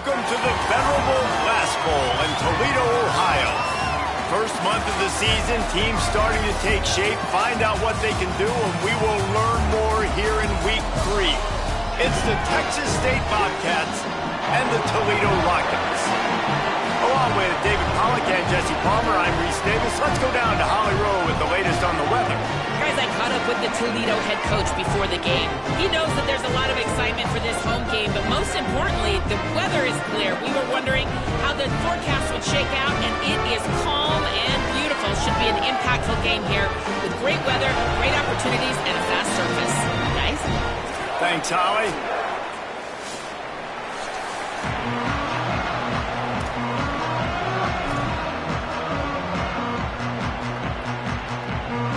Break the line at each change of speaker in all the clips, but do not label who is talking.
Welcome to the venerable Blast Bowl in Toledo, Ohio. First month of the season, teams starting to take shape, find out what they can do, and we will learn more here in week 3. It's the Texas State Bobcats and the Toledo Rockets. Along with David Pollack and Jesse Palmer, I'm Reese Davis. Let's go down to Holly Rowe with the latest on the weather.
Guys, I caught up with the Toledo head coach before the game. He knows that there's a lot of excitement for this home game, but most importantly, the weather is clear. We were wondering how the forecast would shake out, and it is calm and beautiful. Should be an impactful game here with great weather, great opportunities, and a fast surface. Guys?
Thanks, Holly.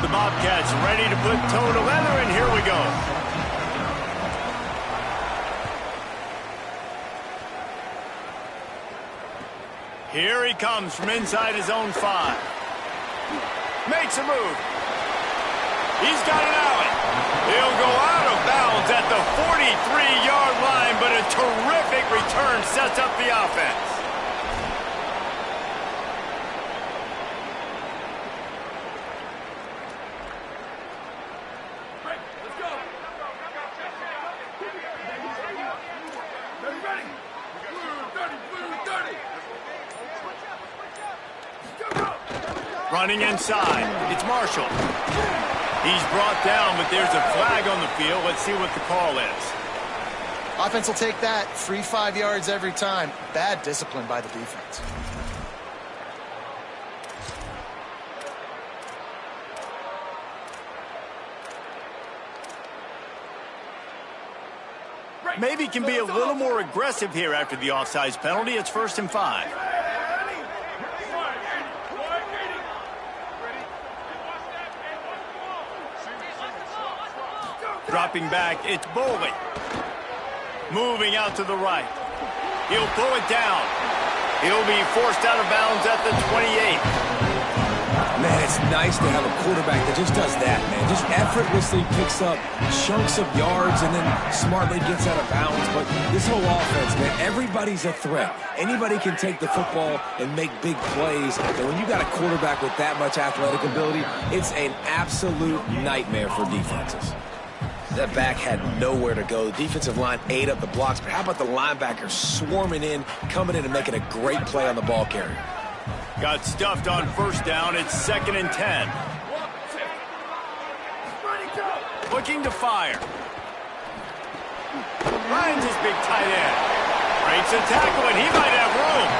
The Bobcats ready to put toe to leather, and here we go. Here he comes from inside his own 5. Makes a move. He's got an alley. He'll go out of bounds at the 43-yard line, but a terrific return sets up the offense. Running inside, it's Marshall. He's brought down, but there's a flag on the field. Let's see what the call is.
Offense will take that. Free 5 yards every time. Bad discipline by the defense.
Maybe can be a little more aggressive here after the offsides penalty. It's 1st and 5. Dropping back, it's Boley. Moving out to the right. He'll pull it down. He'll be forced out of bounds at the 28.
Man, it's nice to have a quarterback that just does that, man. Just effortlessly picks up chunks of yards and then smartly gets out of bounds. But this whole offense, man, everybody's a threat. Anybody can take the football and make big plays. And when you got a quarterback with that much athletic ability, it's an absolute nightmare for defenses. That back had nowhere to go. The defensive line ate up the blocks, but how about the linebackers swarming in, coming in and making a great play on the ball carrier?
Got stuffed on 1st down. It's 2nd and 10. Looking to fire. Finds his big tight end. Breaks a tackle, and he might have room.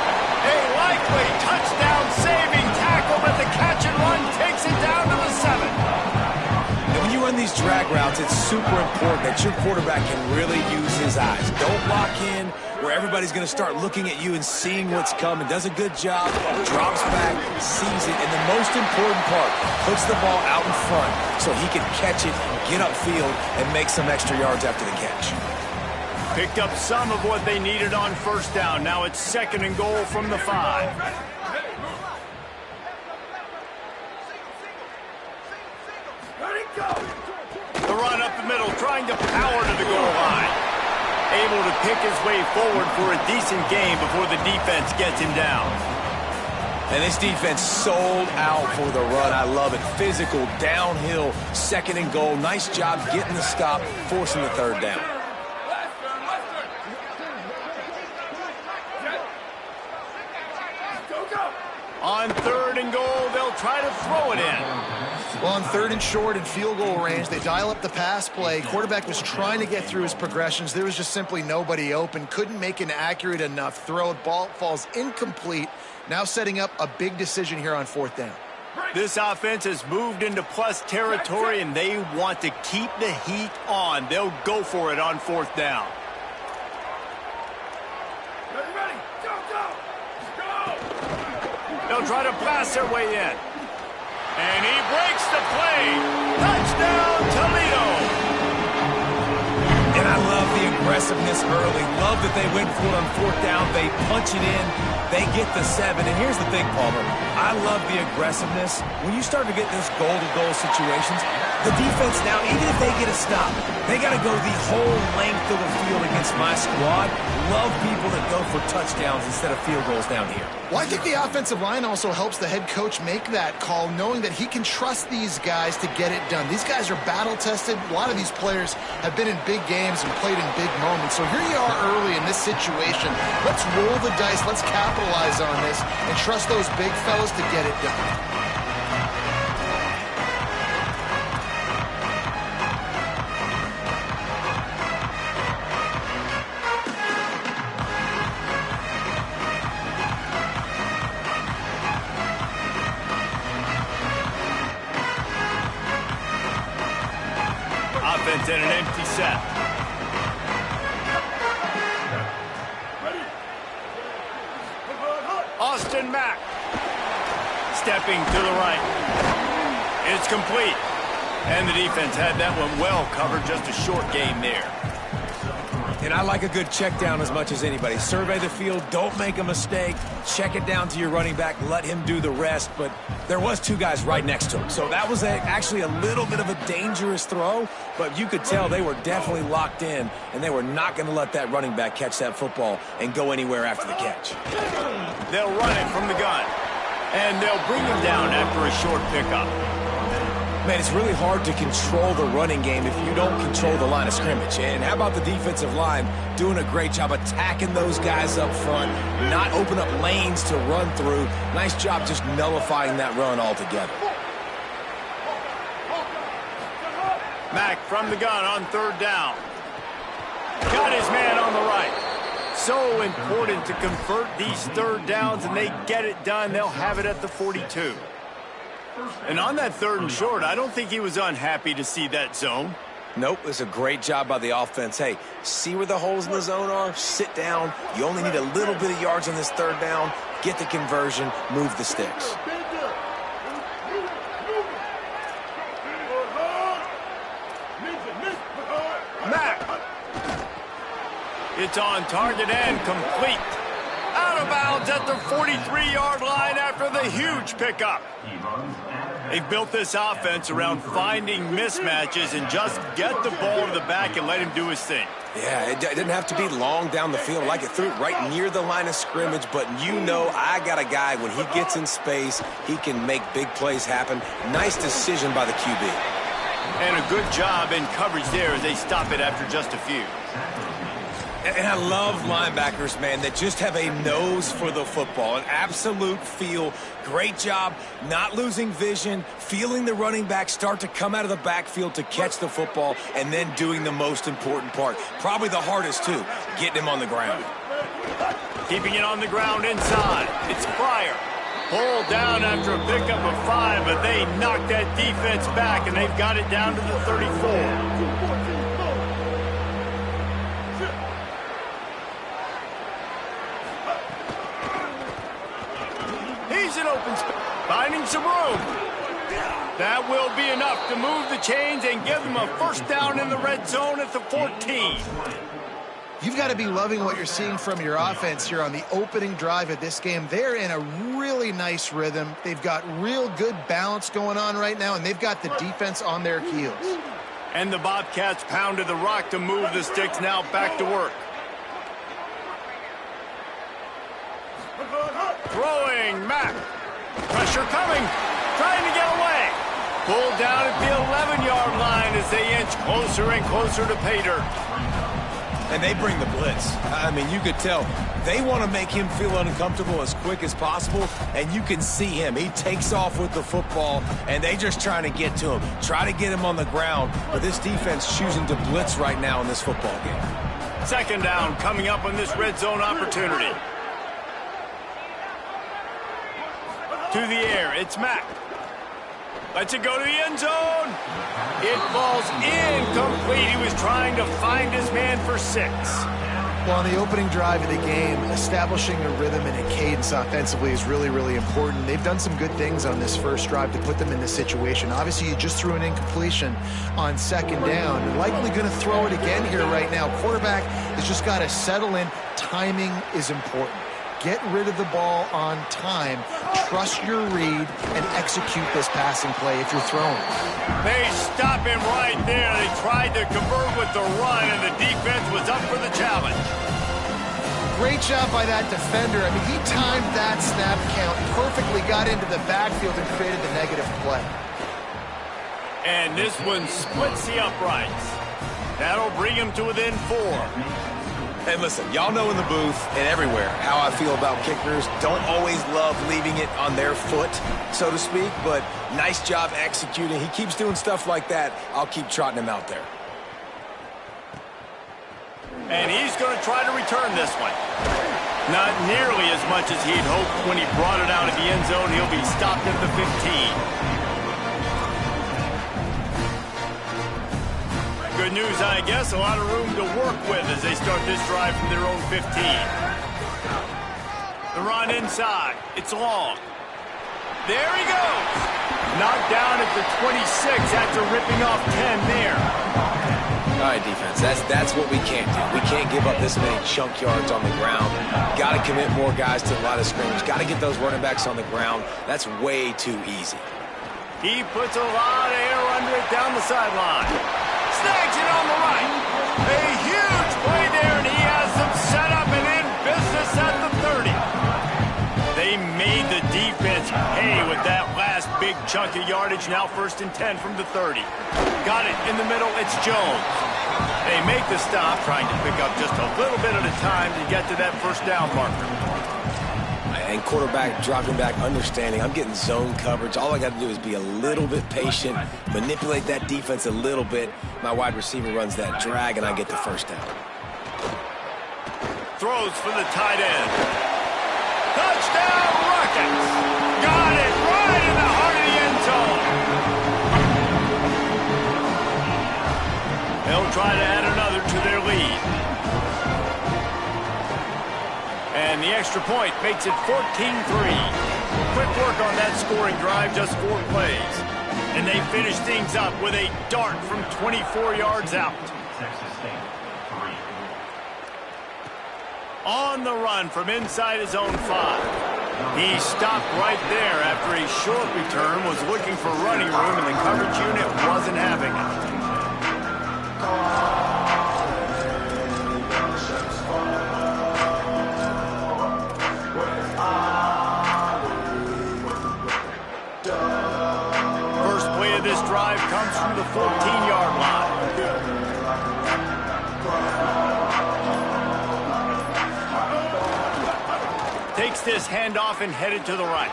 A likely touchdown-saving tackle, but the catch and run takes it down to the 7.
When you run these drag routes, it's super important that your quarterback can really use his eyes. Don't lock in where everybody's going to start looking at you and seeing what's coming. Does a good job, drops back, sees it, and the most important part, puts the ball out in front so he can catch it, get upfield, and make some extra yards after the catch.
Picked up some of what they needed on 1st down. Now it's 2nd and goal from the 5. The run up the middle, trying to power to the goal line. Able to pick his way forward for a decent game before the defense gets him down.
And this defense sold out for the run. I love it. Physical, downhill, 2nd and goal. Nice job getting the stop, forcing the 3rd down.
On 3rd and goal, they'll try to throw it in.
Well, on 3rd and short and field goal range, they dial up the pass play. Quarterback was trying to get through his progressions. There was just simply nobody open. Couldn't make an accurate enough throw. Ball falls incomplete. Now setting up a big decision here on 4th down.
This offense has moved into plus territory, and they want to keep the heat on. They'll go for it on 4th down.
Ready, go, go, go!
They'll try to blast their way in. And he breaks the play. Touchdown, Toledo!
And I love the aggressiveness early. Love that they went for it on 4th down. They punch it in. They get the 7. And here's the thing, Palmer. I love the aggressiveness. When you start to get those goal-to-goal situations, the defense now, even if they get a stop, they got to go the whole length of the field against my squad. Love people that go for touchdowns instead of field goals down here.
Well, I think the offensive line also helps the head coach make that call, knowing that he can trust these guys to get it done. These guys are battle-tested. A lot of these players have been in big games and played in big moments. So here you are early in this situation. Let's roll the dice. Let's capitalize on this and trust those big fellas to get it done.
Offense in an empty set. Austin Mack. Stepping to the right. It's complete. And the defense had that one well covered. Just a short game there.
And I like a good check down as much as anybody. Survey the field, don't make a mistake, check it down to your running back, let him do the rest. But there was two guys right next to him. So that was actually a little bit of a dangerous throw, but you could tell they were definitely locked in, and they were not going to let that running back catch that football and go anywhere after the catch.
They'll run it from the gun, and they'll bring him down after a short pickup.
Man, it's really hard to control the running game if you don't control the line of scrimmage. And how about the defensive line doing a great job attacking those guys up front, not open up lanes to run through. Nice job just nullifying that run altogether.
Mack from the gun on third down. Got his man on the right. So important to convert these third downs, and they get it done. They'll have it at the 42. And on that third and short, I don't think he was unhappy to see that zone.
Nope, it's a great job by the offense. Hey, see where the holes in the zone are? Sit down. You only need a little bit of yards on this third down. Get the conversion, move the sticks.
Mack. It's on target and complete. Out of bounds at the 43-yard line after the huge pickup. They've built this offense around finding mismatches and just get the ball to the back and let him do his thing.
Yeah, it didn't have to be long down the field. Like it threw it right near the line of scrimmage, but you know I got a guy, when he gets in space, he can make big plays happen. Nice decision by the QB.
And a good job in coverage there as they stop it after just a few.
And I love linebackers, man, that just have a nose for the football, an absolute feel. Great job not losing vision, feeling the running back start to come out of the backfield to catch the football, and then doing the most important part. Probably the hardest, too, getting him on the ground.
Keeping it on the ground inside. It's Pryor. Pulled down after a pickup of 5, but they knocked that defense back, and they've got it down to the 34. An open space, finding some room. That will be enough to move the chains and give them a first down in the red zone at the 14.
You've got to be loving what you're seeing from your offense here on the opening drive of this game. They're in a really nice rhythm. They've got real good balance going on right now, and they've got the defense on their heels.
And the Bobcats pounded the rock to move the sticks. Now back to work. Throwing Mack. Pressure coming. Trying to get away. Pulled down at the 11-yard line as they inch closer and closer to pay dirt.
And they bring the blitz. I mean, you could tell they want to make him feel uncomfortable as quick as possible, and you can see him. He takes off with the football, and they just trying to get to him, try to get him on the ground, but this defense choosing to blitz right now in this football game.
Second down coming up on this red zone opportunity. To the air, it's Mack. Lets it go to the end zone. It falls incomplete. He was trying to find his man for 6.
Well, on the opening drive of the game, establishing a rhythm and a cadence offensively is really, really important. They've done some good things on this first drive to put them in this situation. Obviously, you just threw an incompletion on second down. You're likely going to throw it again here right now. Quarterback has just got to settle in. Timing is important. Get rid of the ball on time. Trust your read and execute this passing play if you're throwing.
They stop him right there. They tried to convert with the run, and the defense was up for the challenge.
Great job by that defender. I mean, he timed that snap count perfectly, got into the backfield and created the negative play.
And this one splits the uprights. That'll bring him to within 4.
Hey, listen, y'all know in the booth and everywhere how I feel about kickers. Don't always love leaving it on their foot, so to speak, but nice job executing. He keeps doing stuff like that. I'll keep trotting him out there.
And he's going to try to return this one. Not nearly as much as he'd hoped when he brought it out of the end zone. He'll be stopped at the 15. Good news, I guess. A lot of room to work with as they start this drive from their own 15. The run inside. It's long. There he goes. Knocked down at the 26 after ripping off 10 there.
All right, defense, that's what we can't do. We can't give up this many chunk yards on the ground. Got to commit more guys to the line of scrimmage. Got to get those running backs on the ground. That's way too easy.
He puts a lot of air under it down the sideline. Snags it on the right. A huge play there, and he has them set up and in business at the 30. They made the defense pay with that last big chunk of yardage. Now 1st and 10 from the 30. Got it in the middle. It's Jones. They make the stop, trying to pick up just a little bit at a time to get to that 1st down marker.
And quarterback dropping back, understanding I'm getting zone coverage. All I got to do is be a little bit patient, manipulate that defense a little bit. My wide receiver runs that drag, and I get the 1st down.
Throws for the tight end. Touchdown, Rockets! Got it right in the heart of the end zone. They'll try to add another to their lead. And the extra point makes it 14-3. Quick work on that scoring drive, just 4 plays. And they finish things up with a dart from 24 yards out. On the run from inside his own 5. He stopped right there after a short return, was looking for running room, and the coverage unit wasn't having it. This drive comes from the 14-yard line. Takes this handoff and headed to the right.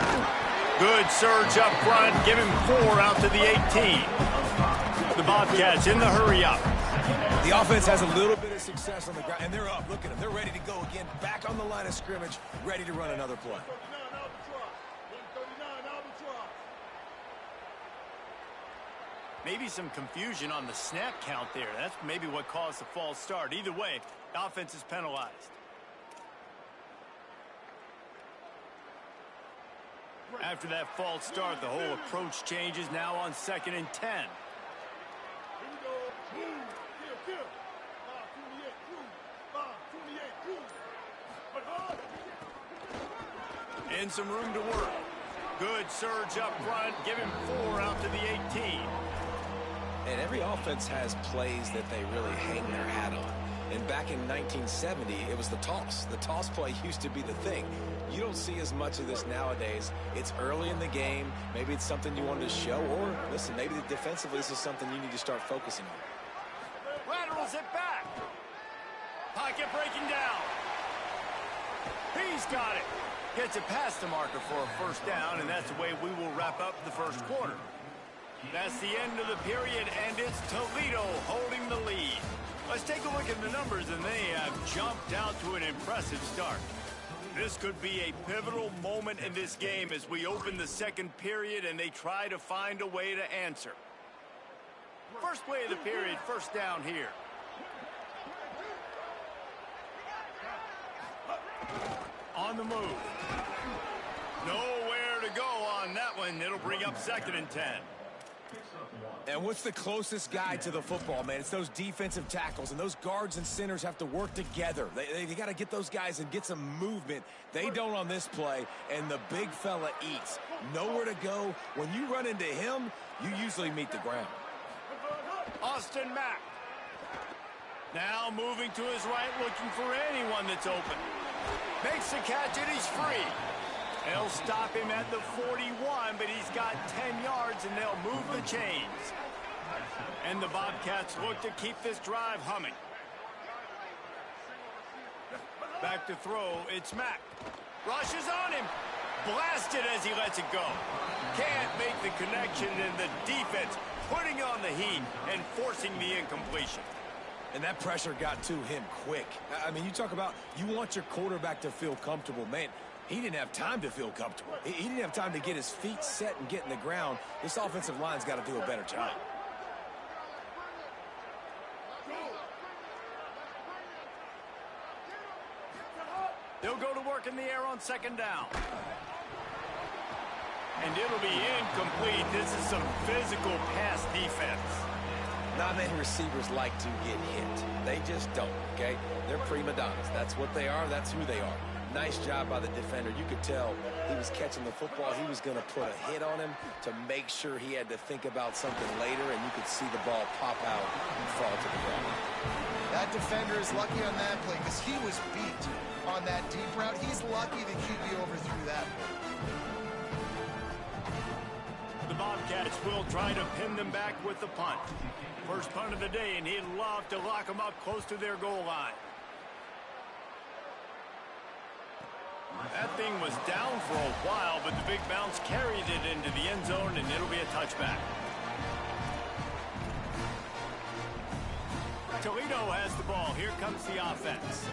Good surge up front. Give him 4 out to the 18. The Bobcats in the hurry up.
The offense has a little bit of success on the ground, and they're up. Look at them. They're ready to go again. Back on the line of scrimmage, ready to run another play.
Maybe some confusion on the snap count there. That's maybe what caused the false start. Either way, the offense is penalized. After that false start, the whole approach changes. Now on 2nd and 10. And some room to work. Good surge up front. Give him 4 out to the 18.
And every offense has plays that they really hang their hat on. And back in 1970, it was the toss. The toss play used to be the thing. You don't see as much of this nowadays. It's early in the game. Maybe it's something you wanted to show. Or, listen, maybe defensively this is something you need to start focusing on.
Laterals it back. Pocket breaking down. He's got it. Gets it past the marker for a 1st down, and that's the way we will wrap up the 1st quarter. That's the end of the period, and it's Toledo holding the lead. Let's take a look at the numbers, and they have jumped out to an impressive start. This could be a pivotal moment in this game as we open the 2nd period, and they try to find a way to answer. First play of the period, 1st down here. On the move. Nowhere to go on that one. It'll bring up 2nd and 10.
And what's the closest guy to the football, man? It's those defensive tackles, and those guards and centers have to work together. They got to get those guys and get some movement. They don't on this play, and the big fella eats. Nowhere to go. When you run into him, you usually meet the ground.
Austin Mack. Now moving to his right, looking for anyone that's open. Makes the catch, and he's free. They'll stop him at the 41, but he's got 10 yards, and they'll move the chains. And the Bobcats look to keep this drive humming. Back to throw, it's Mack. Rushes on him. Blasted as he lets it go. Can't make the connection, and the defense putting on the heat and forcing the incompletion.
And that pressure got to him quick. I mean, you talk about you want your quarterback to feel comfortable. Man, he didn't have time to feel comfortable. He didn't have time to get his feet set and get in the ground. This offensive line's got to do a better job.
They'll go to work in the air on second down. And it'll be incomplete. This is some physical pass defense.
Not many receivers like to get hit. They just don't, okay? They're prima donnas. That's what they are. That's who they are. Nice job by the defender. You could tell he was catching the football. He was going to put a hit on him to make sure he had to think about something later, and you could see the ball pop out and fall to the ground.
That defender is lucky on that play because he was beat on that deep route. He's lucky the QB overthrew that.
The Bobcats will try to pin them back with the punt. First punt of the day, and he'd love to lock them up close to their goal line. That thing was down for a while, but the big bounce carried it into the end zone, and it'll be a touchback. Toledo has the ball. Here comes the offense.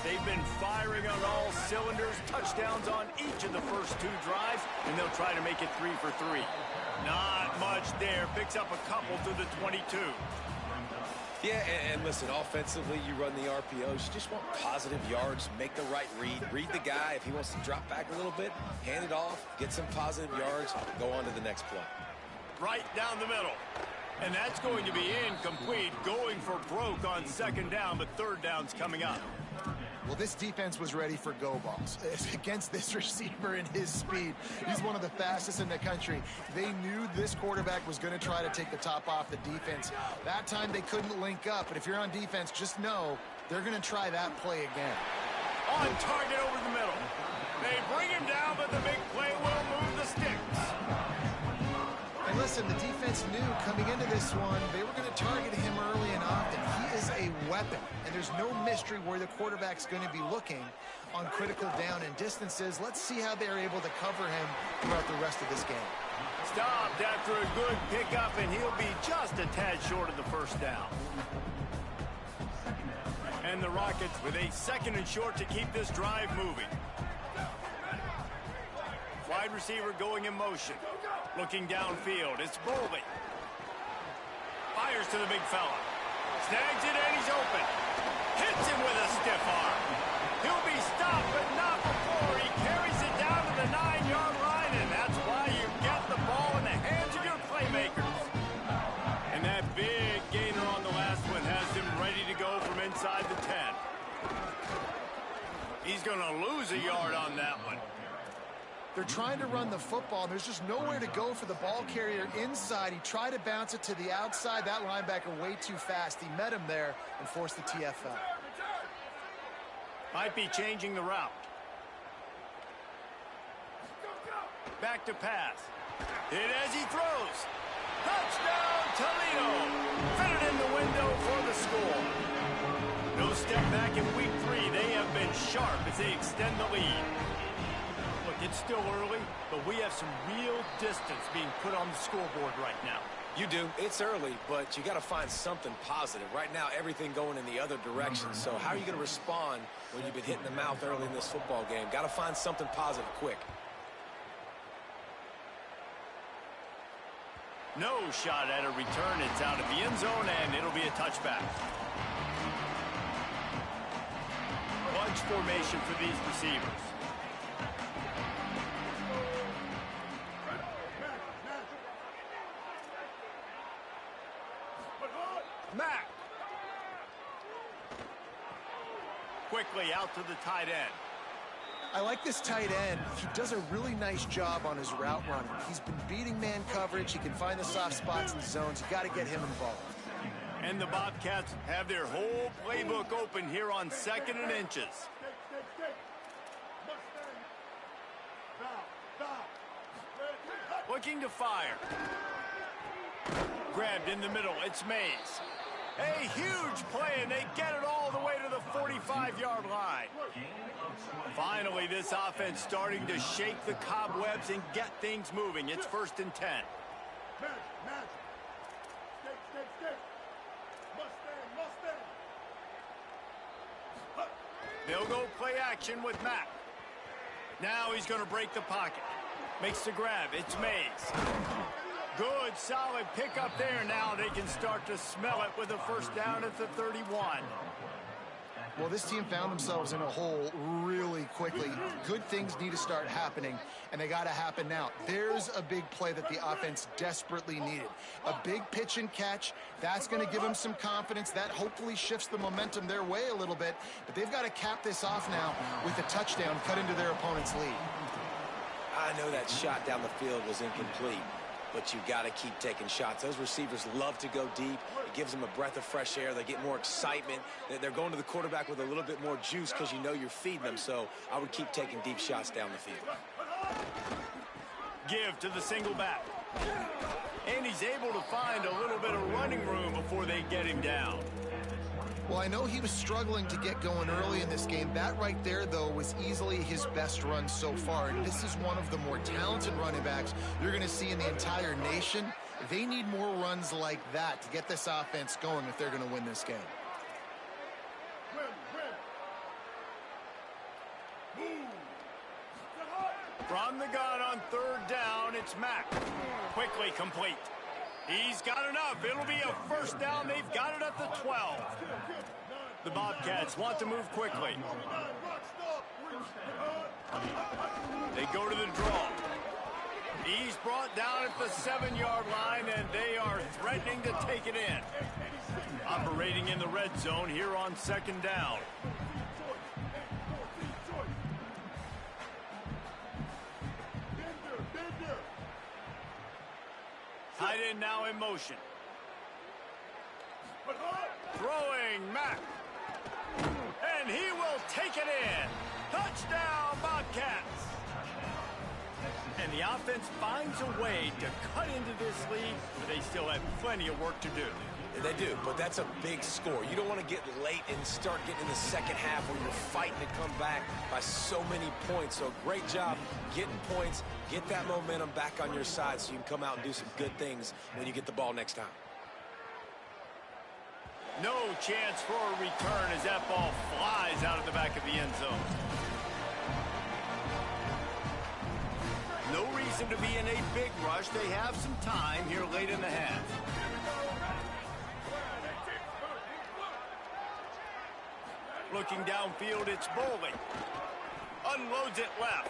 They've been firing on all cylinders, touchdowns on each of the first two drives, and they'll try to make it 3 for 3. Not much there. Picks up a couple to the 22.
Yeah, and listen, offensively, you run the RPOs. You just want positive yards, make the right read the guy. If he wants to drop back a little bit, hand it off, get some positive yards, go on to the next play.
Right down the middle. And that's going to be incomplete, going for broke on second down, but third down's coming up.
Well, this defense was ready for go balls. Against this receiver and his speed, he's one of the fastest in the country. They knew this quarterback was going to try to take the top off the defense. That time they couldn't link up, but if you're on defense, just know they're going to try that play again.
On target over the middle. They bring him down, but the big play will move the sticks.
And listen, the defense knew coming into this one, they were going to target him early and often. He is a weapon, and there's no mystery where the quarterback's going to be looking on critical down and distances. Let's see how they're able to cover him throughout the rest of this game.
Stopped after a good pickup, and he'll be just a tad short of the first down. And the Rockets with a second and short to keep this drive moving. Wide receiver going in motion. Looking downfield, it's Boley. Fires to the big fella. Snags it and he's open. Hits him with a stiff arm. He'll be stopped, but not before he carries it down to the 9-yard line, and that's why you get the ball in the hands of your playmakers. And that big gainer on the last one has him ready to go from inside the 10. He's going to lose a yard on that one.
They're trying to run the football, and there's just nowhere to go for the ball carrier inside. He tried to bounce it to the outside. That linebacker way too fast. He met him there and forced the TFL.
Might be changing the route. Back to pass. Hit as he throws. Touchdown, Toledo. Fitted in the window for the score. No step back in week 3. They have been sharp as they extend the lead. Look, it's still early, but we have some real distance being put on the scoreboard right now.
You do. It's early, but you got to find something positive. Right now, everything going in the other direction. So how are you going to respond when you've been hit in the mouth early in this football game? Got to find something positive quick.
No shot at a return. It's out of the end zone, and it'll be a touchback. Bunch formation for these receivers. Mack. Quickly out to the tight end.
I like this tight end. He does a really nice job on his route running. He's been beating man coverage. He can find the soft spots in the zones. You got to get him involved.
And the Bobcats have their whole playbook open here on 2nd and inches. Looking to fire. Grabbed in the middle. It's Mays. A huge play, and they get it all the way to the 45-yard line. Finally, this offense starting to shake the cobwebs and get things moving. It's 1st and 10. They'll go play action with Mack. Now he's going to break the pocket. Makes the grab. It's Mays. Good, solid pickup there. Now they can start to smell it with a 1st down at the 31.
Well, this team found themselves in a hole really quickly. Good things need to start happening, and they got to happen now. There's a big play that the offense desperately needed. A big pitch and catch. That's going to give them some confidence. That hopefully shifts the momentum their way a little bit. But they've got to cap this off now with a touchdown cut into their opponent's lead.
I know that shot down the field was incomplete, but you got to keep taking shots. Those receivers love to go deep. It gives them a breath of fresh air. They get more excitement. They're going to the quarterback with a little bit more juice because you know you're feeding them. So I would keep taking deep shots down the field.
Give to the single back. And he's able to find a little bit of running room before they get him down.
Well, I know he was struggling to get going early in this game. That right there, though, was easily his best run so far. And this is one of the more talented running backs you're going to see in the entire nation. They need more runs like that to get this offense going if they're going to win this game.
From the gun on 3rd down, it's Mack. Quickly complete. He's got enough. It'll be a 1st down. They've got it at the 12. The Bobcats want to move quickly. They go to the draw. He's brought down at the 7-yard line, and they are threatening to take it in. Operating in the red zone here on 2nd down. Tight end now in motion. Throwing Mack. And he will take it in. Touchdown, Bobcats. And the offense finds a way to cut into this lead, but they still have plenty of work to do.
They do, but that's a big score. You don't want to get late and start getting in the second half where you're fighting to come back by so many points. So great job getting points, get that momentum back on your side so you can come out and do some good things when you get the ball next time.
No chance for a return as that ball flies out of the back of the end zone. No reason to be in a big rush. They have some time here late in the half. Looking downfield, it's Bowling. Unloads it left.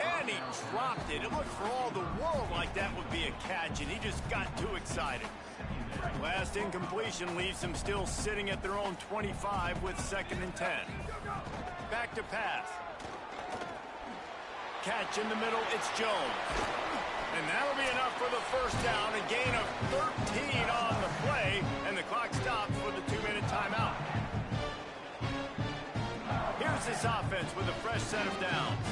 And he dropped it. It looked for all the world like that would be a catch, and he just got too excited. Last incompletion leaves them still sitting at their own 25 with 2nd and 10. Back to pass. Catch in the middle, it's Jones. And that'll be enough for the 1st down. A gain of 13 on the play, and the clock stops for the 2-minute timeout. Here's this offense with a fresh set of downs.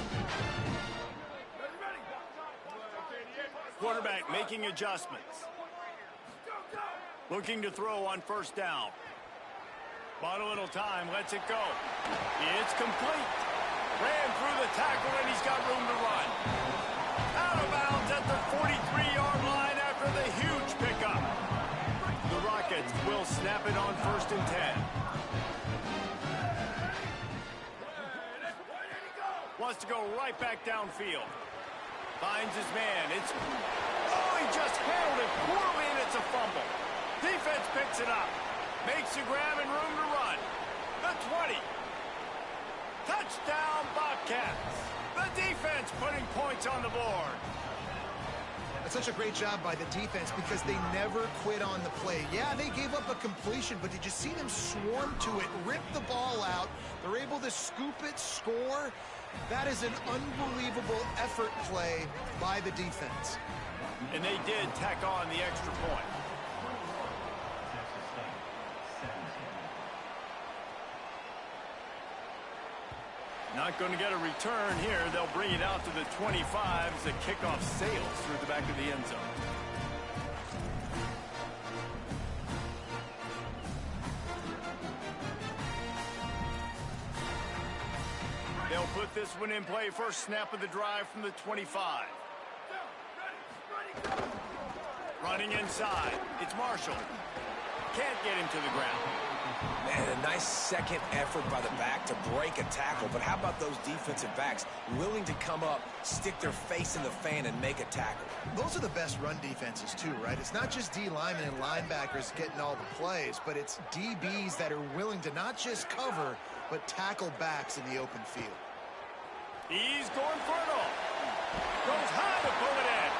Quarterback making adjustments. Looking to throw on 1st down. Bought a little time, lets it go. It's complete. Ran through the tackle, and he's got room to run. Out of bounds at the 43-yard line after the huge pickup. The Rockets will snap it on 1st and 10. Wants to go right back downfield. Finds his man. He just handled it poorly, and it's a fumble. Defense picks it up. Makes the grab and room to run. The 20. Touchdown, Bobcats. The defense putting points on the board.
Such a great job by the defense because they never quit on the play. Yeah, they gave up a completion, but did you see them swarm to it, rip the ball out? They're able to scoop it, score. That is an unbelievable effort play by the defense.
And they did tack on the extra point. Not going to get a return here. They'll bring it out to the 25 as the kickoff sails through the back of the end zone. They'll put this one in play. First snap of the drive from the 25. Running inside. It's Marshall. Can't get him to the ground.
Man, a nice second effort by the back to break a tackle. But how about those defensive backs willing to come up, stick their face in the fan, and make a tackle?
Those are the best run defenses, too, right? It's not just D linemen and linebackers getting all the plays, but it's DBs that are willing to not just cover, but tackle backs in the open field.
He's going for it all. Goes high to pull it in.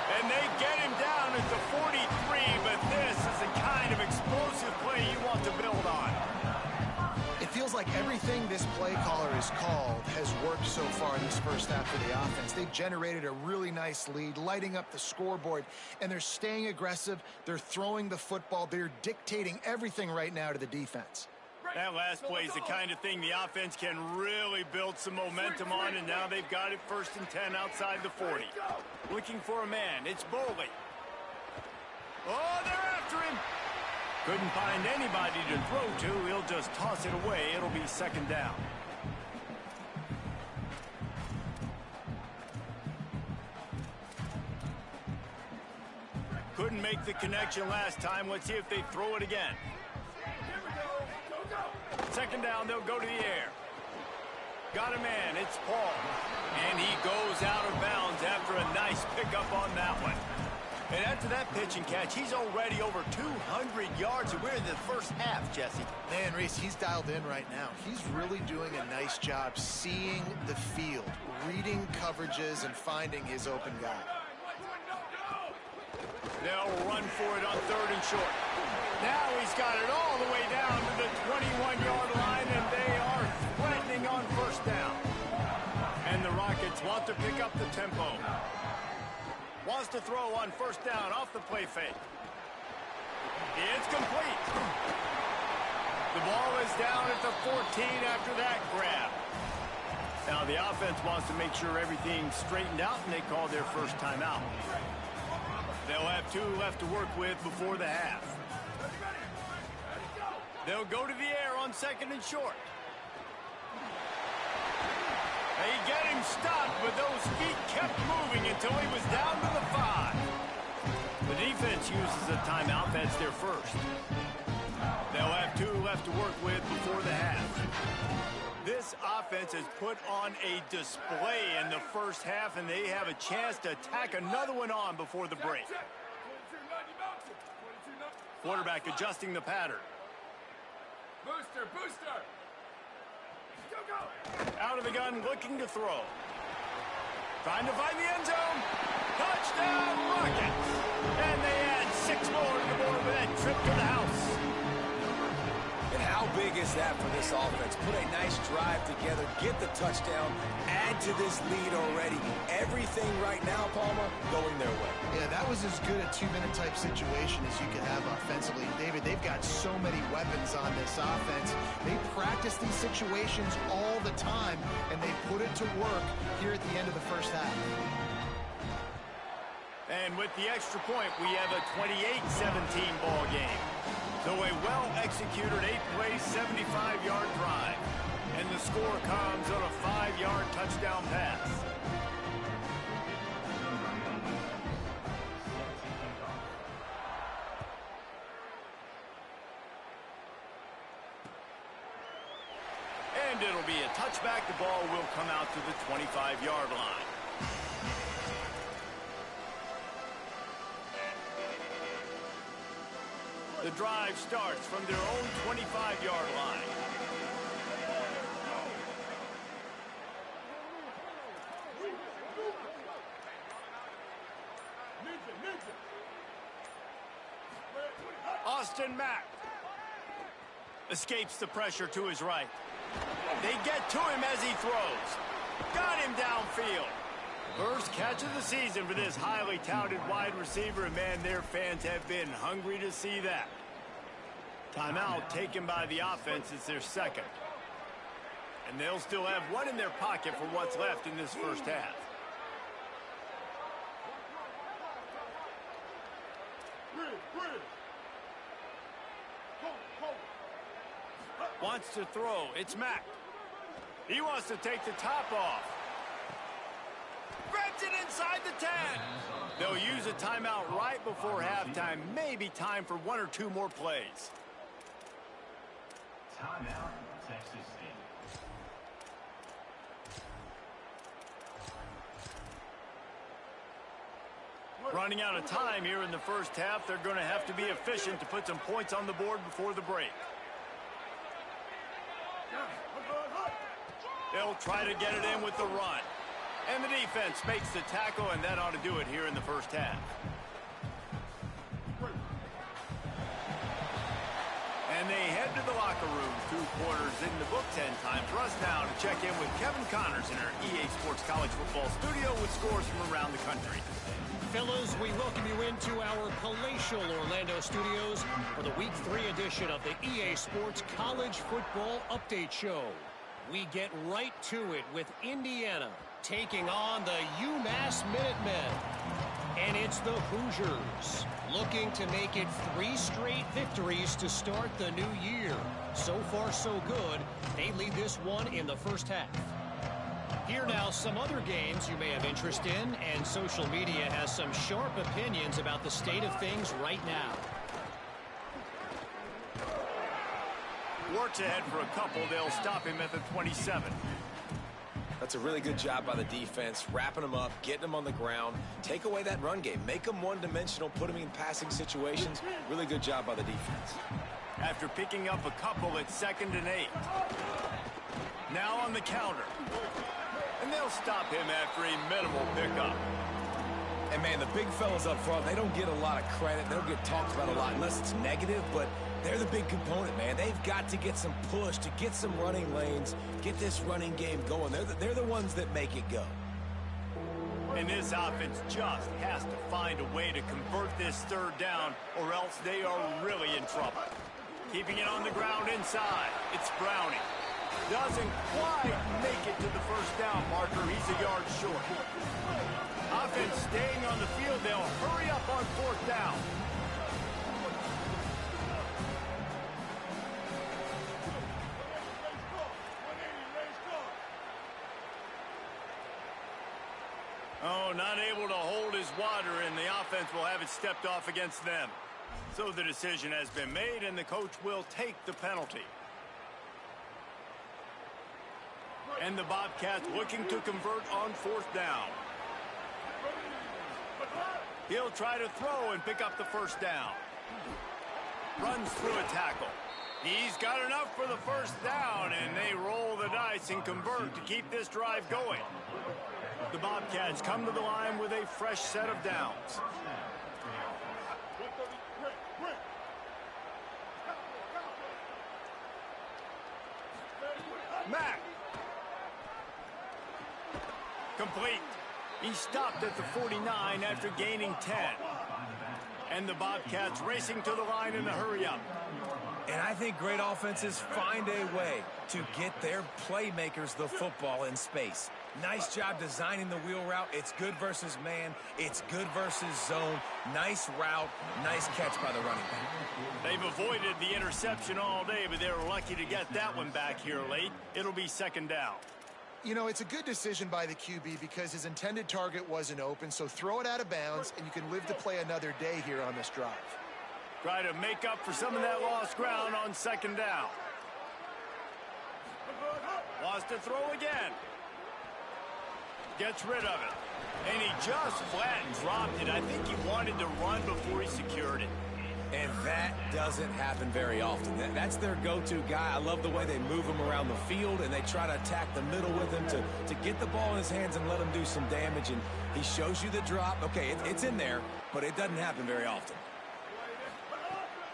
And they get him down at the 43, but this is the kind of explosive play you want to build on.
It feels like everything this play caller has called has worked so far in this first half for the offense. They've generated a really nice lead, lighting up the scoreboard, and they're staying aggressive. They're throwing the football. They're dictating everything right now to the defense.
That last play is the kind of thing the offense can really build some momentum on, and now they've got it 1st and 10 outside the 40. Looking for a man. It's Boley. Oh, they're after him. Couldn't find anybody to throw to. He'll just toss it away. It'll be 2nd down. Couldn't make the connection last time. Let's see if they throw it again. 2nd down, they'll go to the air. Got a man, it's Paul. And he goes out of bounds after a nice pickup on that one. And after that pitch and catch, he's already over 200 yards, and we're in the first half, Jesse.
Man, Reese, he's dialed in right now. He's really doing a nice job seeing the field, reading coverages, and finding his open guy.
They'll run for it on 3rd and short. Now he's got it all the way down to the 21-yard line, and they are threatening on 1st down. And the Rockets want to pick up the tempo. Wants to throw on 1st down off the play fake. It's complete. The ball is down at the 14 after that grab. Now the offense wants to make sure everything's straightened out, and they call their first timeout. They'll have 2 left to work with before the half. They'll go to the air on 2nd and short. They get him stopped, but those feet kept moving until he was down to the 5. The defense uses a timeout. That's their first. They'll have 2 left to work with before the half. This offense has put on a display in the first half, and they have a chance to tack another one on before the break. Quarterback adjusting the pattern.
Booster! Go, go!
Out of the gun, looking to throw. Trying to find the end zone. Touchdown, Rockets! And they add 6 more to the board with that trip to the house.
And how big is that for this offense? Put a nice drive together, get the touchdown, add to this lead already. Everything right now, Palmer, going their way.
Yeah, that was as good a 2-minute type situation as you could have offensively. David, they've got so many weapons on this offense. They practice these situations all the time, and they put it to work here at the end of the first half.
And with the extra point, we have a 28-17 ball game. So a well-executed 8-play, 75-yard drive. And the score comes on a 5-yard touchdown pass. And it'll be a touchback. The ball will come out to the 25-yard line. The drive starts from their own 25-yard line. Austin Mack. Escapes the pressure to his right. They get to him as he throws. Got him downfield. First catch of the season for this highly touted wide receiver, and man, their fans have been hungry to see that. Timeout taken by the offense. It's their second. And they'll still have one in their pocket for what's left in this first half. Wants to throw. It's Mack. He wants to take the top off. Grabs it inside the 10. They'll use a timeout right before halftime. Maybe time for one or two more plays.
Timeout, Texas State.
Running out of time here in the first half. They're going to have to be efficient to put some points on the board before the break. They'll try to get it in with the run. And the defense makes the tackle, and that ought to do it here in the first half. And they head to the locker room. 2 quarters in the books, and time for us now to check in with Kevin Connors in our EA Sports College Football studio with scores from around the country.
Fellas, we welcome you into our palatial Orlando studios for the Week 3 edition of the EA Sports College Football Update Show. We get right to it with Indiana taking on the UMass Minutemen. And it's the Hoosiers looking to make it 3 straight victories to start the new year. So far, so good. They lead this one in the first half. Here now, some other games you may have interest in, and social media has some sharp opinions about the state of things right now.
Works ahead for a couple. They'll stop him at the 27.
That's a really good job by the defense, wrapping them up, getting them on the ground, take away that run game, make them one-dimensional, put them in passing situations. Really good job by the defense.
After picking up a couple, it's 2nd and 8. Now on the counter. And they'll stop him after a minimal pickup.
And, man, the big fellas up front, they don't get a lot of credit. They don't get talked about a lot unless it's negative, but they're the big component, man. They've got to get some push, to get some running lanes, get this running game going. They're the ones that make it go.
And this offense just has to find a way to convert this 3rd down, or else they are really in trouble. Keeping it on the ground inside. It's Browning. Doesn't quite make it to the first down marker. He's a yard short. Offense staying on the field. They'll hurry up on 4th down. Oh, not able to hold his water, and the offense will have it stepped off against them. So the decision has been made, and the coach will take the penalty. And the Bobcats looking to convert on 4th down. He'll try to throw and pick up the first down. Runs through a tackle. He's got enough for the first down, and they roll the dice and convert to keep this drive going. The Bobcats come to the line with a fresh set of downs. Mack. Complete. He stopped at the 49 after gaining 10. And the Bobcats racing to the line in a hurry-up.
And I think great offenses find a way to get their playmakers the football in space. Nice job designing the wheel route. It's good versus man. It's good versus zone. Nice route. Nice catch by the running back.
They've avoided the interception all day, but they were lucky to get that one back here late. It'll be 2nd down.
You know, it's a good decision by the QB because his intended target wasn't open, so throw it out of bounds, and you can live to play another day here on this drive.
Try to make up for some of that lost ground on 2nd down. Wants to throw again. Gets rid of it. And he just flat dropped it. I think he wanted to run before he secured it.
And that doesn't happen very often. That's their go-to guy. I love the way they move him around the field, and they try to attack the middle with him to get the ball in his hands and let him do some damage. And he shows you the drop. Okay, it's in there, but it doesn't happen very often.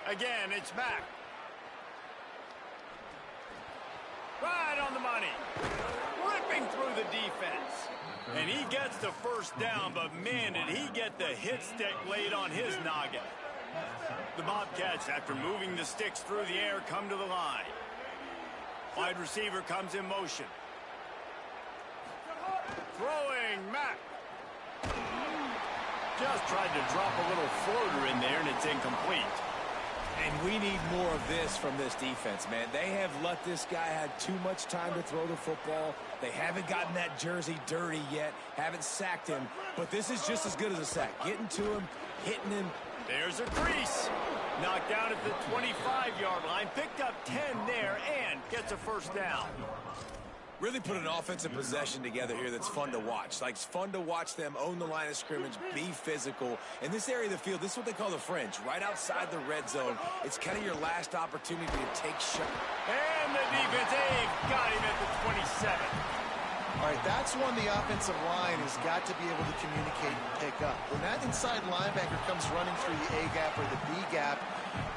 Again, it's Mack. Right on the money. Ripping through the defense. And he gets the first down, but man, did he get the hit stick laid on his noggin. The Bobcats, after moving the sticks through the air, come to the line. Wide receiver comes in motion. Throwing, Mack. Just tried to drop a little floater in there, and it's incomplete.
And we need more of this from this defense, man. They have let this guy have too much time to throw the football. They haven't gotten that jersey dirty yet, haven't sacked him, but this is just as good as a sack. Getting to him, hitting him.
There's a crease. Knocked down at the 25-yard line, picked up 10 there, and gets a first down.
Really put an offensive possession together here that's fun to watch. Like, it's fun to watch them own the line of scrimmage, be physical. In this area of the field, this is what they call the fringe, right outside the red zone. It's kind of your last opportunity to take shot.
And the defense, got him at the 27.
All right, that's one the offensive line has got to be able to communicate and pick up. When that inside linebacker comes running through the A-gap or the B-gap,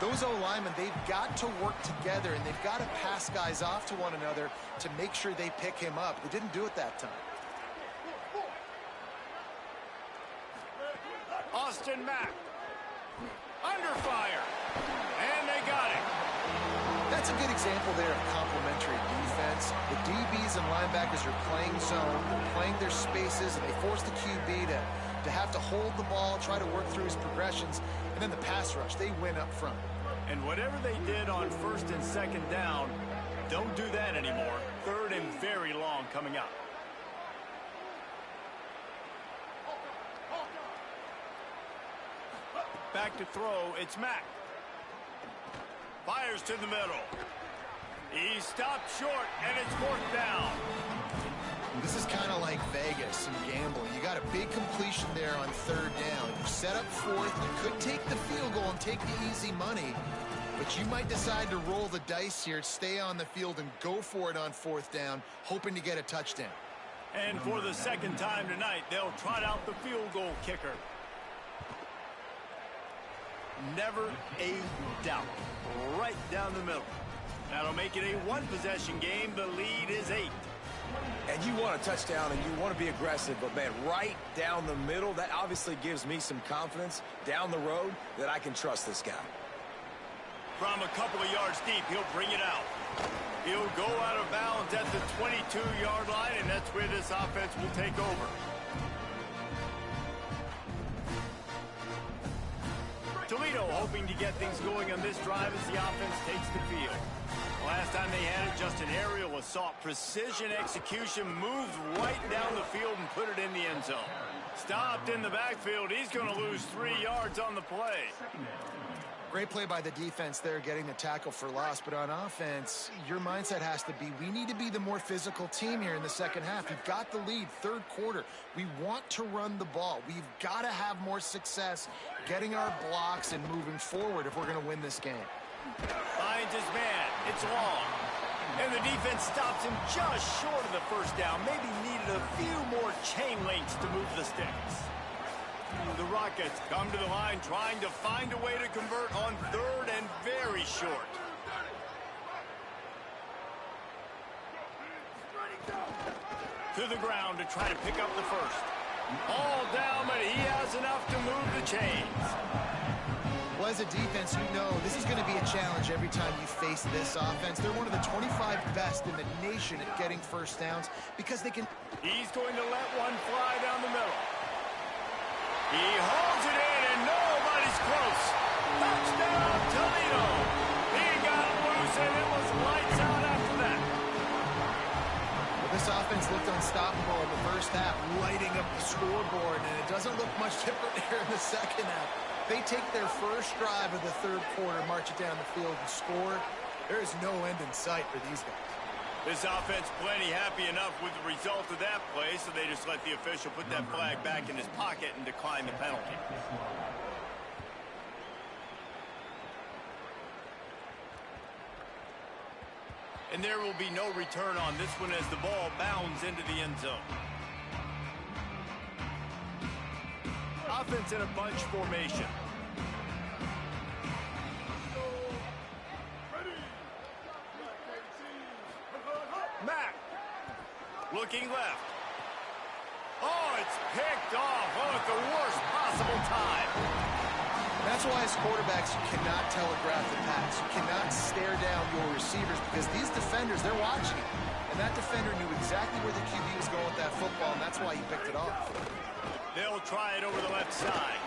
those O-linemen, they've got to work together, and they've got to pass guys off to one another to make sure they pick him up. They didn't do it that time.
Austin Mack. Under fire. And they got him.
That's a good example there of complementary defense. The DBs and linebackers are playing zone, they're playing their spaces, and they force the QB to have to hold the ball, try to work through his progressions, and then the pass rush, they win up front.
And whatever they did on first and second down, don't do that anymore. Third and very long coming up. Back to throw, it's Mack. Fires to the middle. He stopped short, and it's fourth down.
This is kind of like Vegas and gambling. You got a big completion there on third down. You set up fourth. You could take the field goal and take the easy money, but you might decide to roll the dice here, stay on the field, and go for it on fourth down, hoping to get a touchdown.
And for the second time tonight, they'll trot out the field goal kicker. Never a doubt. Right down the middle. That'll make it a one-possession game. The lead is 8.
And you want a touchdown and you want to be aggressive, but, man, right down the middle, that obviously gives me some confidence down the road that I can trust this guy.
From a couple of yards deep, he'll bring it out. He'll go out of bounds at the 22-yard line, and that's where this offense will take over. Toledo hoping to get things going on this drive as the offense takes the field. Last time they had it, just an aerial assault. Precision execution, moved right down the field and put it in the end zone. Stopped in the backfield. He's going to lose 3 yards on the play.
Great play by the defense there, getting the tackle for loss. But on offense, your mindset has to be, we need to be the more physical team here in the second half. We've got the lead, third quarter. We want to run the ball. We've got to have more success getting our blocks and moving forward if we're going to win this game.
Finds his man. It's long. And the defense stops him just short of the first down. Maybe needed a few more chain links to move the sticks. The Rockets come to the line trying to find a way to convert on third and very short. To the ground to try to pick up the first. All down, but he has enough to move the chains.
Well, as a defense, you know this is going to be a challenge every time you face this offense. They're one of the 25 best in the nation at getting first downs because they can...
He's going to let one fly down the middle. He holds it in, and nobody's close. Touchdown, Toledo. He got loose, and it was lights out after that.
Well, this offense looked unstoppable in the first half, lighting up the scoreboard, and it doesn't look much different here in the second half. They take their first drive of the third quarter, march it down the field, and score. There is no end in sight for these guys.
This offense plenty happy enough with the result of that play, so they just let the official put that flag back in his pocket and decline the penalty. And there will be no return on this one as the ball bounds into the end zone. Offense in a bunch formation. Mack. Looking left. Oh, it's picked off. Oh, at the worst possible time.
That's why as quarterbacks, you cannot telegraph the pass. You cannot stare down your receivers because these defenders, they're watching it. And that defender knew exactly where the QB was going with that football, and that's why he picked it off.
They'll try it over the left side.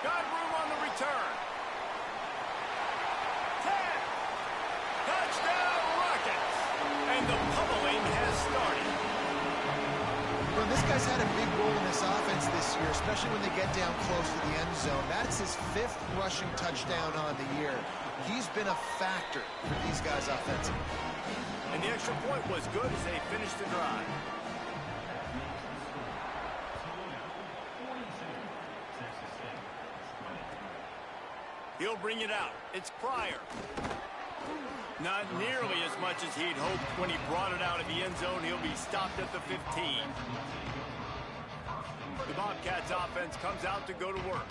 Got room on the return. 10. Touchdown Rockets. And the pummeling has started.
Well, this guy's had a big role in this offense this year, especially when they get down close to the end zone. That's his 5th rushing touchdown on the year. He's been a factor for these guys offensively.
And the extra point was good as they finished the drive. He'll bring it out. It's Pryor. Not nearly as much as he'd hoped when he brought it out of the end zone. He'll be stopped at the 15. The Bobcats offense comes out to go to work.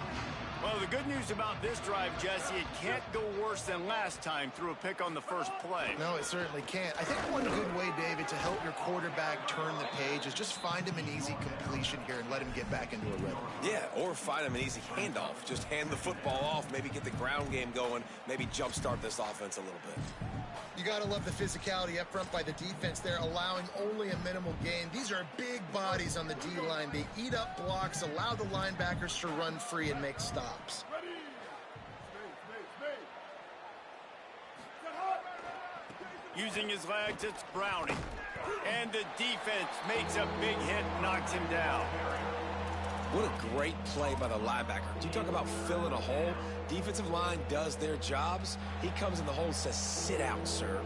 Well, the good news about this drive, Jesse, it can't go worse than last time through a pick on the first play.
No, it certainly can't. I think one good way, David, to help your quarterback turn the page is just find him an easy completion here and let him get back into a rhythm.
Yeah, or find him an easy handoff. Just hand the football off, maybe get the ground game going, maybe jumpstart this offense a little bit.
You got to love the physicality up front by the defense there, allowing only a minimal gain. These are big bodies on the D-line. They eat up blocks, allow the linebackers to run free and make stops.
Using his legs, it's Browning. And the defense makes a big hit, knocks him down.
What a great play by the linebacker. You talk about filling a hole. Defensive line does their jobs. He comes in the hole and says, sit out, sir.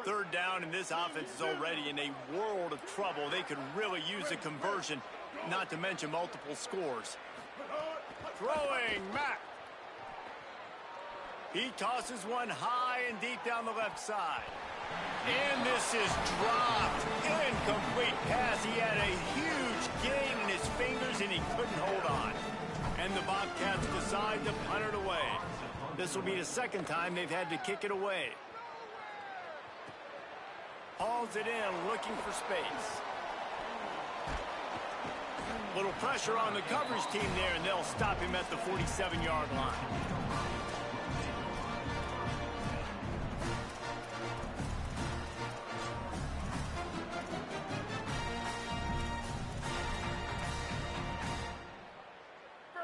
Third down, and this offense is already in a world of trouble. They could really use a conversion, not to mention multiple scores. Throwing, Mack. He tosses one high and deep down the left side. And this is dropped. Incomplete pass. He had a huge gain in his fingers, and he couldn't hold on. And the Bobcats decide to punt it away. This will be the second time they've had to kick it away. Hauls it in, looking for space. Little pressure on the coverage team there, and they'll stop him at the 47-yard line.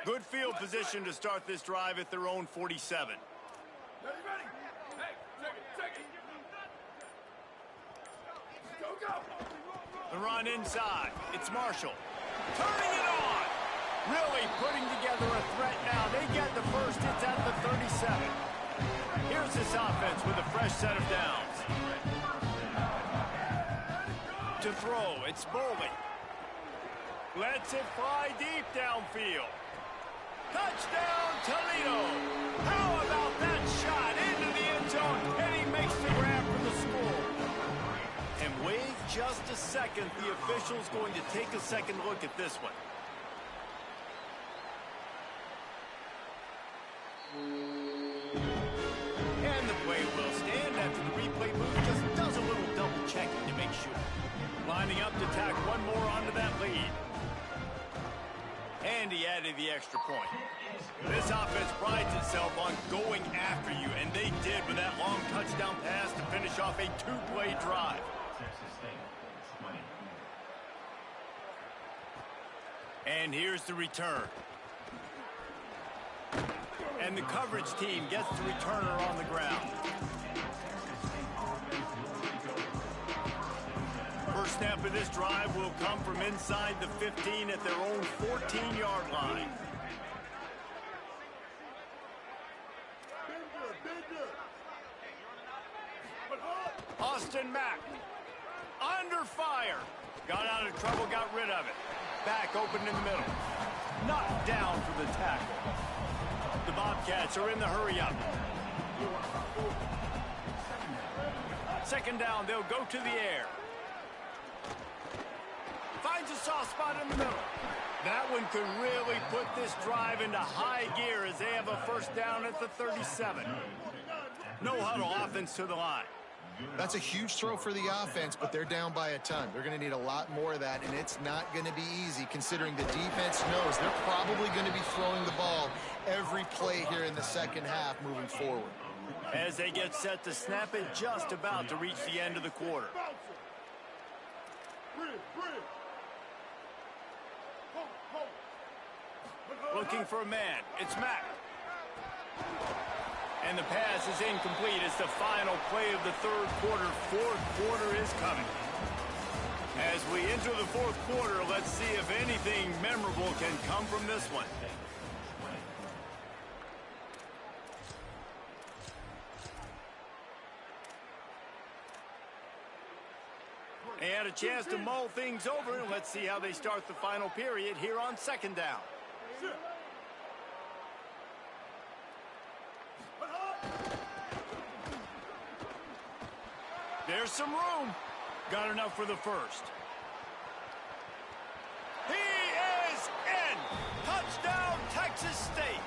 Good field position to start this drive at their own 47.
Ready? Hey, take it. Go.
The run inside. It's Marshall. Turning it on. Really putting together a threat now. They get the first. It's at the 37. Here's this offense with a fresh set of downs. To throw, it's Bowling. Lets it fly deep downfield. Touchdown, Toledo! How about that shot into the end zone? And he makes the grab for the score. And wait just a second. The official's going to take a second look at this one. And the play will stand after the replay booth just does a little double checking to make sure. Lining up to tack one more onto that lead. And he added the extra point. This offense prides itself on going after you, and they did with that long touchdown pass to finish off a two-play drive. And here's the return. And the coverage team gets the returner on the ground. First snap of this drive will come from inside the 15 at their own 14-yard line. Austin Mack. Under fire. Got out of trouble, got rid of it. Back open in the middle. Knocked down for the tackle. The Bobcats are in the hurry-up. Second down, they'll go to the air. Finds a soft spot in the middle. That one could really put this drive into high gear as they have a first down at the 37. No huddle offense to the line.
That's a huge throw for the offense, but they're down by a ton. They're going to need a lot more of that, and it's not going to be easy considering the defense knows they're probably going to be throwing the ball every play here in the second half moving forward.
As they get set to snap it, just about to reach the end of the quarter. Looking for a man. It's Mack. And the pass is incomplete. It's the final play of the third quarter. Fourth quarter is coming. As we enter the fourth quarter, let's see if anything memorable can come from this one. And a chance to mull things over. Let's see how they start the final period here on second down. There's some room. Got enough for the first. He is in. Touchdown, Texas State.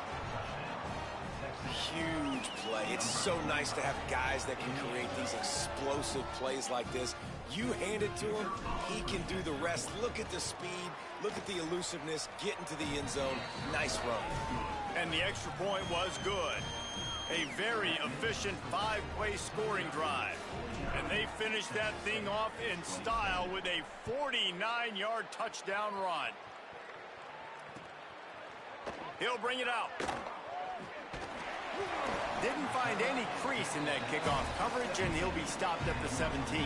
Huge play. It's so nice to have guys that can create these explosive plays like this. You hand it to him, he can do the rest. Look at the speed. Look at the elusiveness. Get into the end zone. Nice run.
And the extra point was good. A very efficient 5-play scoring drive. And they finished that thing off in style with a 49-yard touchdown run. He'll bring it out. Didn't find any crease in that kickoff coverage, and he'll be stopped at the 17.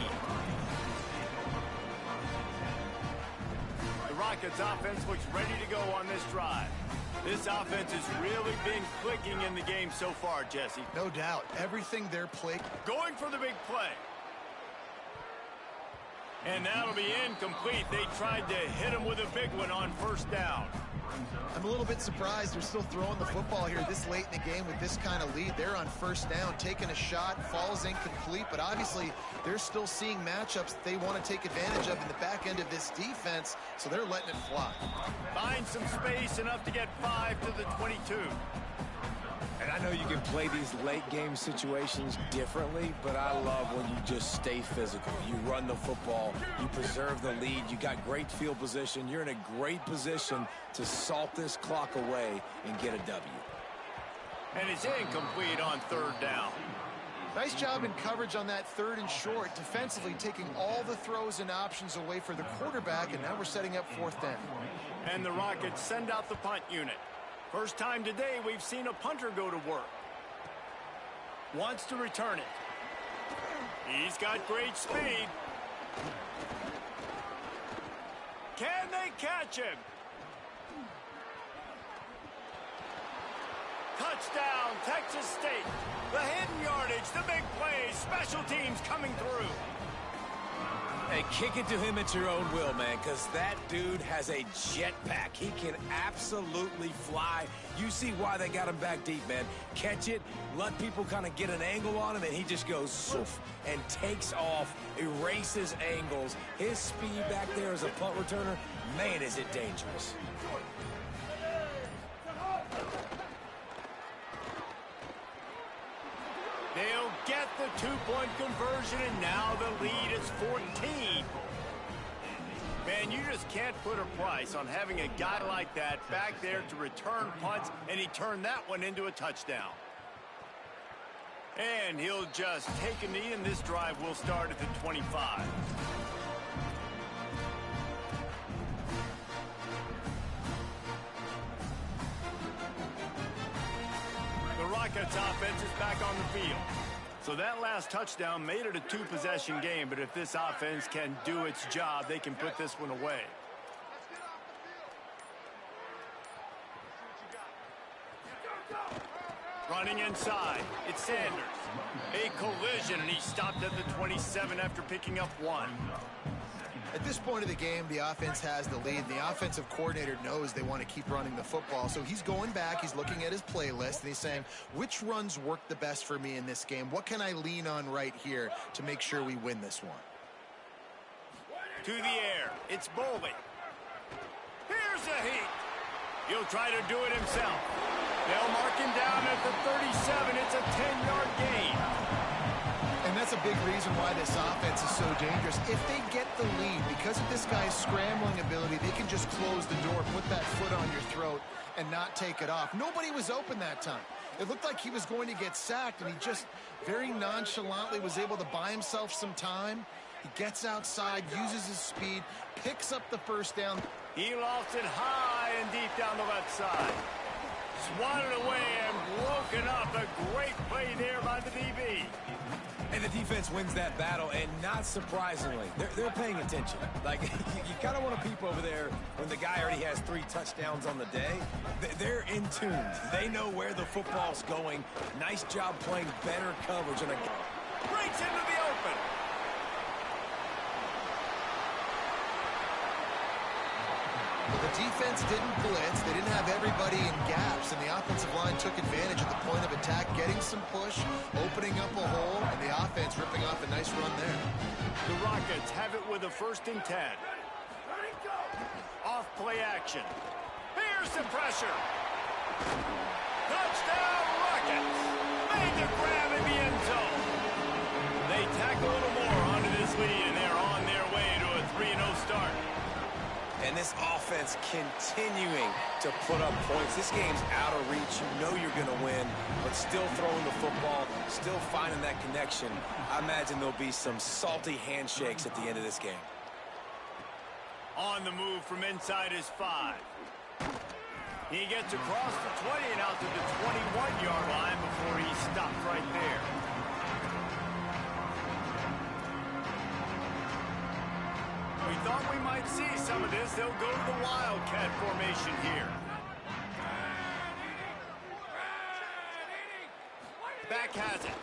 The Rockets offense looks ready to go on this drive. This offense has really been clicking in the game so far, Jesse.
No doubt. Everything they're playing.
Going for the big play. And that'll be incomplete. They tried to hit him with a big one on first down.
I'm a little bit surprised they're still throwing the football here this late in the game with this kind of lead. They're on first down, taking a shot, falls incomplete, but obviously they're still seeing matchups that they want to take advantage of in the back end of this defense, so they're letting it fly.
Find some space, enough to get 5 to the 22.
And I know you can play these late game situations differently, but I love when you just stay physical. You run the football, you preserve the lead, you got great field position, you're in a great position to salt this clock away and get a W.
And it's incomplete on third down.
Nice job in coverage on that third and short, defensively taking all the throws and options away for the quarterback, and now we're setting up fourth down.
And the Rockets send out the punt unit. First time today we've seen a punter go to work. Wants to return it. He's got great speed. Can they catch him? Touchdown, Texas State. The hidden yardage, the big plays, special teams coming through.
Hey, kick it to him at your own will, man, because that dude has a jetpack. He can absolutely fly. You see why they got him back deep, man. Catch it, let people kind of get an angle on him, and he just goes soof and takes off, erases angles. His speed back there as a punt returner, man, is it dangerous.
They'll get the two-point conversion, and now the lead is 14. Man, you just can't put a price on having a guy like that back there to return punts, and he turned that one into a touchdown. And he'll just take a knee, and this drive will start at the 25. The Rockets offense is back on the field. So that last touchdown made it a two-possession game, but if this offense can do its job, they can put this one away. Running inside, it's Sanders. A collision, and he stopped at the 27 after picking up one.
At this point of the game, the offense has the lead. The offensive coordinator knows they want to keep running the football. So he's going back, he's looking at his playlist, and he's saying, which runs work the best for me in this game? What can I lean on right here to make sure we win this one?
To the air, it's Bowling. Here's There's the heat. He'll try to do it himself. They'll mark him down at the 37. It's a 10-yard gain.
And that's a big reason why this offense is so dangerous. If they get the lead, because of this guy's scrambling ability, they can just close the door, put that foot on your throat, and not take it off. Nobody was open that time. It looked like he was going to get sacked, and he just very nonchalantly was able to buy himself some time. He gets outside, uses his speed, picks up the first down.
He lost it high and deep down the left side. Swatted away and broken up. A great play there by the DB.
And the defense wins that battle, and not surprisingly, they're paying attention. Like, you kind of want to peep over there when the guy already has 3 touchdowns on the day. They're in tune. They know where the football's going. Nice job playing better coverage. And
breaks into the open.
The defense didn't blitz. They didn't have everybody in gaps, and the offensive line took advantage of the point of attack, getting some push, opening up a hole, and the offense ripping off a nice run there.
The Rockets have it with a 1st and 10. Off play action. Here's the pressure. Touchdown Rockets. Made the grab in the end zone. They tack a little more onto this lead, and they're on their way to a 3-0 start.
And this offense continuing to put up points. This game's out of reach. You know you're going to win, but still throwing the football, still finding that connection. I imagine there'll be some salty handshakes at the end of this game.
On the move from inside his 5. He gets across the 20 and out to the 21-yard line before he stopped right there. We thought we might see some of this. They'll go to the Wildcat formation here. Back has it.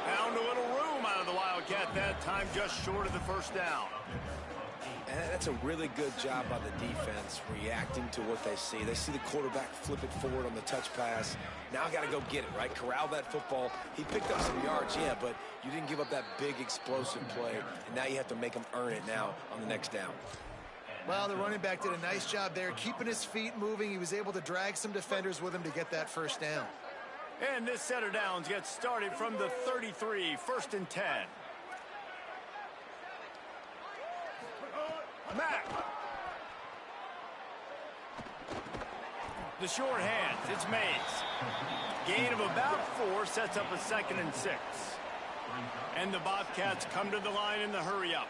Found a little room out of the Wildcat that time, just short of the first down.
And that's a really good job by the defense, reacting to what they see. They see the quarterback flip it forward on the touch pass. Now got to go get it, right? Corral that football. He picked up some yards, yeah, but you didn't give up that big explosive play, and now you have to make him earn it now on the next down.
Well, the running back did a nice job there, keeping his feet moving. He was able to drag some defenders with him to get that first down.
And this set of downs gets started from the 33, 1st and 10. Mack. The short hands, it's Mays. Gain of about 4 sets up a 2nd and 6. And the Bobcats come to the line in the hurry-up.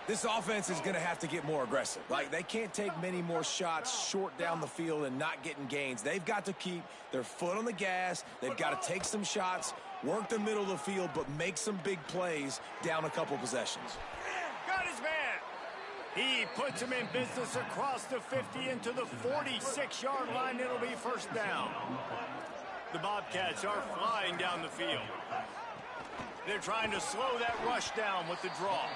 This offense is going to have to get more aggressive. Like, they can't take many more shots short down the field and not getting gains. They've got to keep their foot on the gas. They've got to take some shots, work the middle of the field, but make some big plays down a couple possessions.
Got his man. He puts him in business across the 50 into the 46-yard line. It'll be first down. The Bobcats are flying down the field. They're trying to slow that rush down with the draw.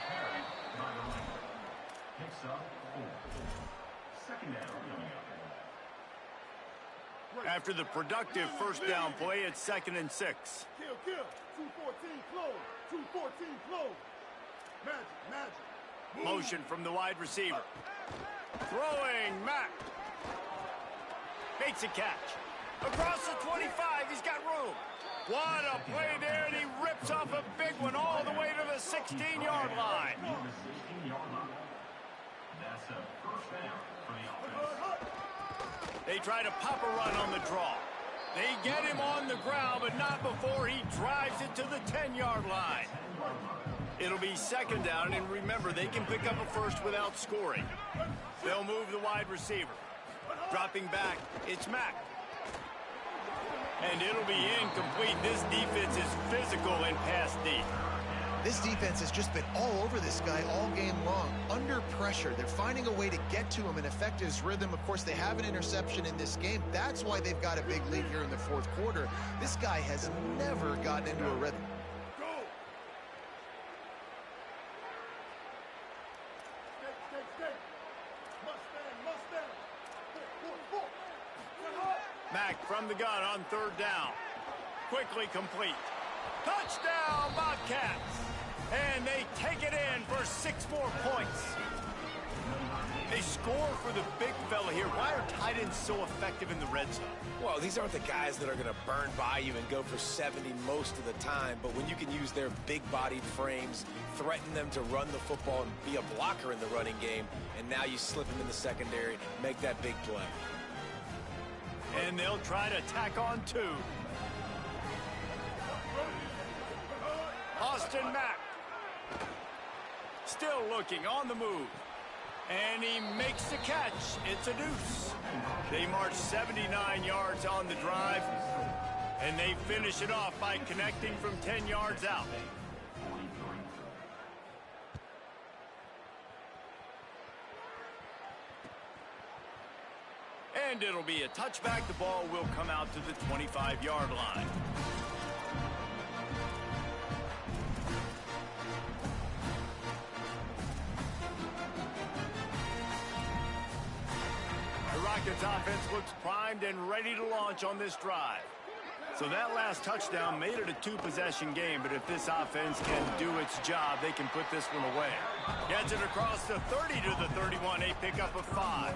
After the productive first down play, it's 2nd and 6.
Kill. 214 close. 214 close. Magic.
Motion from the wide receiver. Throwing, Mack. Makes a catch. Across the 25, he's got room. What a play there, and he rips off a big one all the way to the 16-yard line.
That's a first down for the offense.
They try to pop a run on the draw. They get him on the ground, but not before he drives it to the 10-yard line. It'll be 2nd down, and remember, they can pick up a first without scoring. They'll move the wide receiver. Dropping back, it's Mack. And it'll be incomplete. This defense is physical and pass deep.
This defense has just been all over this guy all game long. Under pressure, they're finding a way to get to him and affect his rhythm. Of course, they have an interception in this game. That's why they've got a big lead here in the 4th quarter. This guy has never gotten into a rhythm.
Mack from the gun on 3rd down. Quickly complete. Touchdown, Bobcats! And they take it in for 6 more points. They score for the big fella here. Why are tight ends so effective in the red zone?
Well, these aren't the guys that are going to burn by you and go for 70 most of the time, but when you can use their big-bodied frames, threaten them to run the football and be a blocker in the running game, and now you slip them in the secondary, make that big play.
And they'll try to tack on two. Austin Mack. Still looking on the move. And he makes the catch. It's a deuce. They march 79 yards on the drive. And they finish it off by connecting from 10 yards out. And it'll be a touchback. The ball will come out to the 25-yard line. Rockets offense looks primed and ready to launch on this drive. So that last touchdown made it a two-possession game, but if this offense can do its job, they can put this one away. Gets it across the 30 to the 31, a pickup of 5.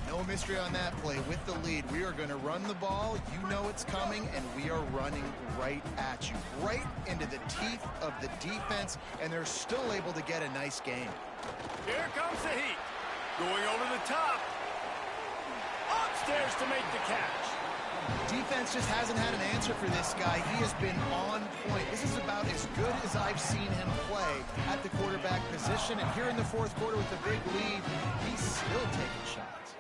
No mystery on that play. With the lead, we are going to run the ball. You know it's coming, and we are running right at you, right into the teeth of the defense, and they're still able to get a nice game.
Here comes the heat. Going over the top. Upstairs to make the catch.
Defense just hasn't had an answer for this guy. He has been on point. This is about as good as I've seen him play at the quarterback position. And here in the fourth quarter with a big lead, he's still taking shots.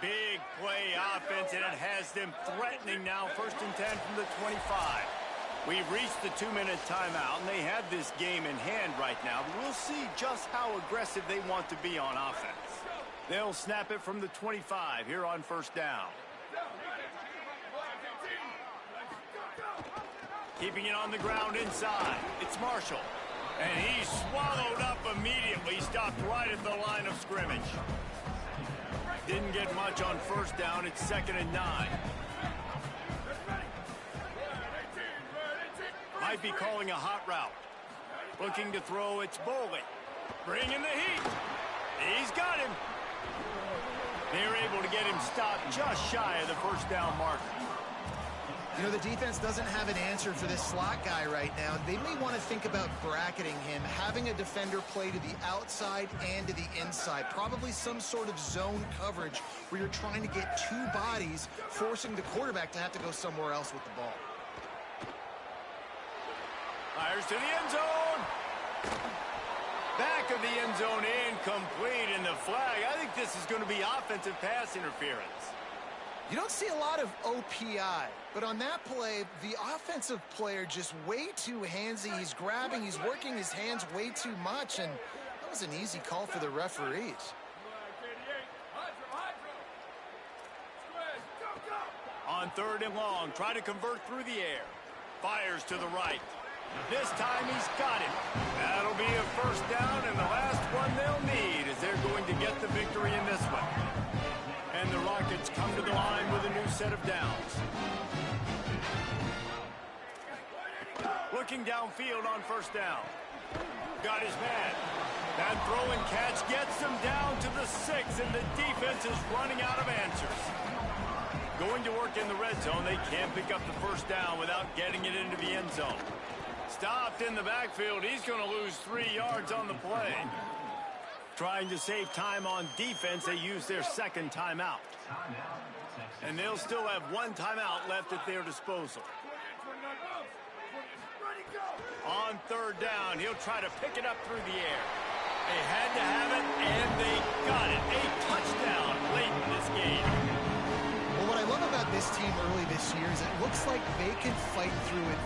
Big play offense, and it has them threatening now. 1st and 10 from the 25. We've reached the 2-minute timeout, and they have this game in hand right now. But we'll see just how aggressive they want to be on offense. They'll snap it from the 25 here on 1st down. Keeping it on the ground inside. It's Marshall. And he's swallowed up immediately. Stopped right at the line of scrimmage. Didn't get much on 1st down. It's 2nd and 9. Might be calling a hot route. Looking to throw. It's Boley. Bringing the heat. He's got him. They're able to get him stopped just shy of the 1st down marker.
You know, the defense doesn't have an answer for this slot guy right now. They may want to think about bracketing him, having a defender play to the outside and to the inside. Probably some sort of zone coverage where you're trying to get two bodies, forcing the quarterback to have to go somewhere else with the ball.
Fires to the end zone. Back of the end zone, incomplete, and the flag. I think this is going to be offensive pass interference.
You don't see a lot of OPI, but on that play, the offensive player just way too handsy. He's grabbing, he's working his hands way too much, and that was an easy call for the referees.
On 3rd and long, try to convert through the air. Fires to the right. This time he's got it. That'll be a 1st down, and the last one they'll need as they're going to get the victory in this one. And the Rockets come to the line with a new set of downs. Looking downfield on 1st down. Got his man. That throw and catch gets them down to the 6, and the defense is running out of answers. Going to work in the red zone. They can't pick up the 1st down without getting it into the end zone. Stopped in the backfield. He's going to lose 3 yards on the play. Trying to save time on defense, they use their 2nd timeout. And they'll still have 1 timeout left at their disposal. On 3rd down, he'll try to pick it up through the air. They had to have it, and they got it. A touchdown late in this game.
Well, what I love about this team early this year is it looks like they can fight through it